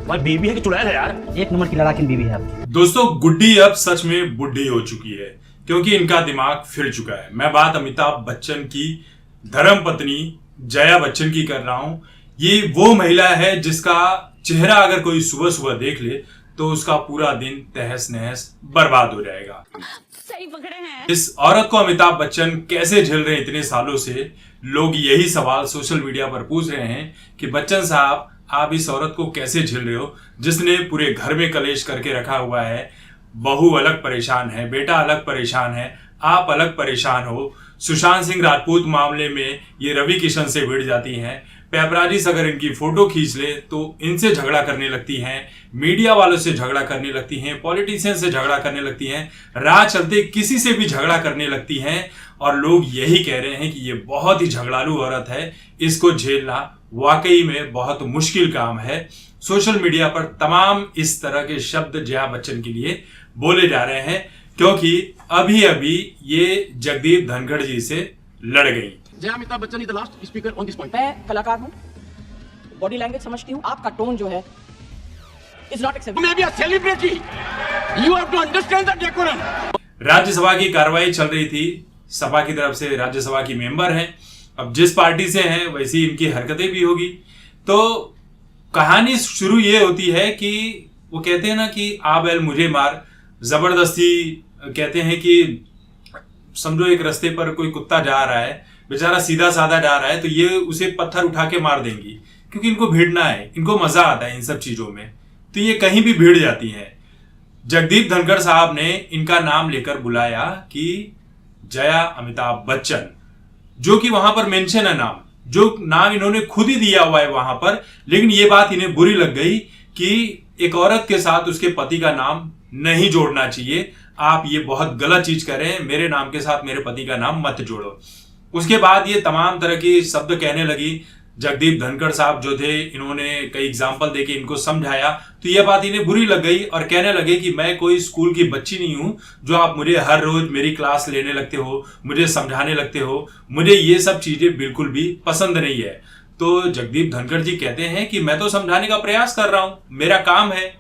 भाई बीवी है कि चुड़ैल है यार? एक नंबर की लड़ाकिन बीवी है आपकी। दोस्तों गुड्डी अब सच में बुढ़ी हो चुकी है क्योंकि इनका दिमाग फिर चुका है। मैं बात अमिताभ बच्चन की धर्म पत्नी जया बच्चन की कर रहा हूं। ये वो महिला है जिसका चेहरा अगर कोई सुबह सुबह देख ले तो उसका पूरा दिन तहस नहस बर्बाद हो जाएगा। सही पकड़े हैं। इस औरत को अमिताभ बच्चन कैसे झेल रहे हैं इतने सालों से, लोग यही सवाल सोशल मीडिया पर पूछ रहे हैं कि बच्चन साहब आप इस औरत को कैसे झेल रहे हो जिसने पूरे घर में कलेश करके रखा हुआ है। बहू अलग परेशान है, बेटा अलग परेशान है, आप अलग परेशान हो। सुशांत सिंह राजपूत मामले में ये रवि किशन से भिड़ जाती हैं। पेपराजीज अगर इनकी फोटो खींच ले तो इनसे झगड़ा करने लगती हैं, मीडिया वालों से झगड़ा करने लगती हैं, पॉलिटिशियन से झगड़ा करने लगती हैं, राह चलते किसी से भी झगड़ा करने लगती हैं। और लोग यही कह रहे हैं कि ये बहुत ही झगड़ालू औरत है, इसको झेलना वाकई में बहुत मुश्किल काम है। सोशल मीडिया पर तमाम इस तरह के शब्द जया बच्चन के लिए बोले जा रहे हैं क्योंकि अभी अभी ये जगदीप धनखड़ जी से लड़ गई। Jaya Amitabh Bachchan is the last speaker on this point. मैं कलाकार हूँ, बॉडी लैंग्वेज समझती हूँ, आपका टोन जो है is not acceptable. May be a celebrity, you have to understand the decorum. Rajya Sabha की कार्रवाई चल रही थी, सपा की तरफ से राज्यसभा की मेंबर हैं। अब जिस पार्टी से हैं वैसी इनकी हरकतें भी होगी। तो कहानी शुरू ये होती है कि वो कहते हैं ना कि आ बैल मुझे मार, जबरदस्ती कहते हैं कि समझो एक रास्ते पर कोई कुत्ता जा रहा है, बेचारा सीधा साधा जा रहा है तो ये उसे पत्थर उठा के मार देंगी क्योंकि इनको भिड़ना है, इनको मजा आता है इन सब चीजों में, तो ये कहीं भी भिड़ जाती हैं। जगदीप धनखड़ साहब ने इनका नाम लेकर बुलाया कि जया अमिताभ बच्चन, जो कि वहां पर मेंशन है नाम, जो नाम इन्होंने खुद ही दिया हुआ है वहां पर, लेकिन ये बात इन्हें बुरी लग गई कि एक औरत के साथ उसके पति का नाम नहीं जोड़ना चाहिए, आप ये बहुत गलत चीज कर रहे हैं, मेरे नाम के साथ मेरे पति का नाम मत जोड़ो। उसके बाद ये तमाम तरह की शब्द कहने लगी। जगदीप धनखड़ साहब जो थे इन्होंने कई एग्जाम्पल देके इनको समझाया तो यह बात इन्हें बुरी लग गई और कहने लगे कि मैं कोई स्कूल की बच्ची नहीं हूं जो आप मुझे हर रोज मेरी क्लास लेने लगते हो, मुझे समझाने लगते हो, मुझे ये सब चीजें बिल्कुल भी पसंद नहीं है। तो जगदीप धनखड़ जी कहते हैं कि मैं तो समझाने का प्रयास कर रहा हूं, मेरा काम है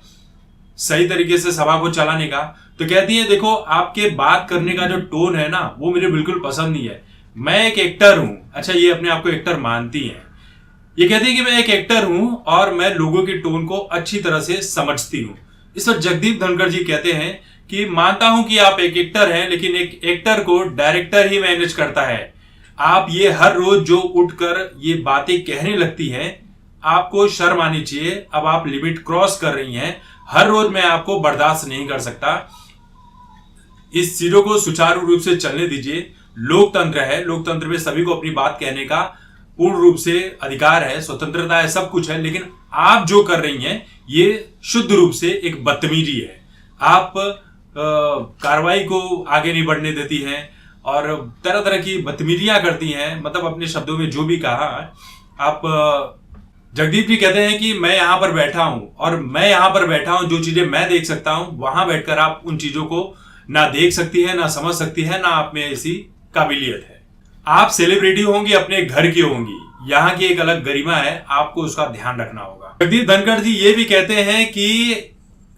सही तरीके से सभा को चलाने का। तो कहती है देखो आपके बात करने का जो टोन है ना वो मुझे बिल्कुल पसंद नहीं है, मैं एक एक्टर हूं। अच्छा, ये अपने आप को एक्टर मानती हैं। ये कहती है कि मैं एक एक्टर हूं और मैं लोगों के टोन को अच्छी तरह से समझती हूं। इस वक्त जगदीप धनखड़ जी कहते हैं कि मानता हूं कि आप एक एक्टर हैं, लेकिन एक एक्टर को डायरेक्टर ही मैनेज करता है। आप ये हर रोज जो उठकर ये बातें कहने लगती हैं, आपको शर्म आनी चाहिए। अब आप लिमिट क्रॉस कर रही हैं, हर रोज मैं आपको बर्दाश्त नहीं कर सकता। इस चीजों को सुचारू रूप से चलने दीजिए। लोकतंत्र है, लोकतंत्र में सभी को अपनी बात कहने का पूर्ण रूप से अधिकार है, स्वतंत्रता है, सब कुछ है, लेकिन आप जो कर रही हैं ये शुद्ध रूप से एक बदतमीजी है। आप कार्रवाई को आगे नहीं बढ़ने देती हैं और तरह तरह की बदतमीजियां करती हैं। मतलब अपने शब्दों में जो भी कहा आप, जगदीप जी कहते हैं कि मैं यहां पर बैठा हूं और मैं यहां पर बैठा हूं, जो चीजें मैं देख सकता हूं वहां बैठकर आप उन चीजों को ना देख सकती है, ना समझ सकती है, ना आप में ऐसी काबिलियत है। आप सेलिब्रिटी होंगी, अपने घर की होंगी, यहाँ की एक अलग गरिमा है, आपको उसका ध्यान रखना होगा। जगदीप धनखड़ जी ये भी कहते हैं कि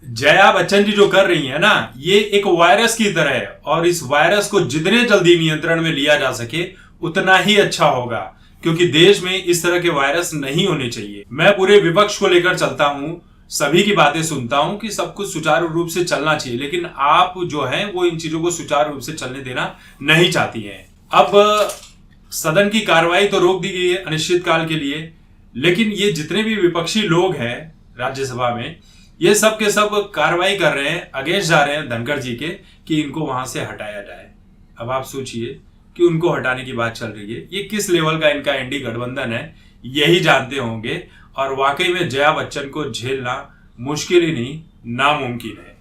जया बच्चन जी जो कर रही है ना, ये एक वायरस की तरह है और इस वायरस को जितने जल्दी नियंत्रण में लिया जा सके उतना ही अच्छा होगा, क्योंकि देश में इस तरह के वायरस नहीं होने चाहिए। मैं पूरे विपक्ष को लेकर चलता हूं, सभी की बातें सुनता हूं कि सब कुछ सुचारू रूप से चलना चाहिए, लेकिन आप जो हैं वो इन चीजों को सुचारू रूप से चलने देना नहीं चाहती हैं। अब सदन की कार्रवाई तो रोक दी गई है अनिश्चित काल के लिए, लेकिन ये जितने भी विपक्षी लोग हैं राज्यसभा में, ये सब के सब कार्रवाई कर रहे हैं, अगेंस्ट जा रहे हैं धनखड़ जी के कि इनको वहां से हटाया जाए। अब आप सोचिए कि उनको हटाने की बात चल रही है, ये किस लेवल का इनका एनडी गठबंधन है यही जानते होंगे। और वाकई में जया बच्चन को झेलना मुश्किल ही नहीं, नामुमकिन है।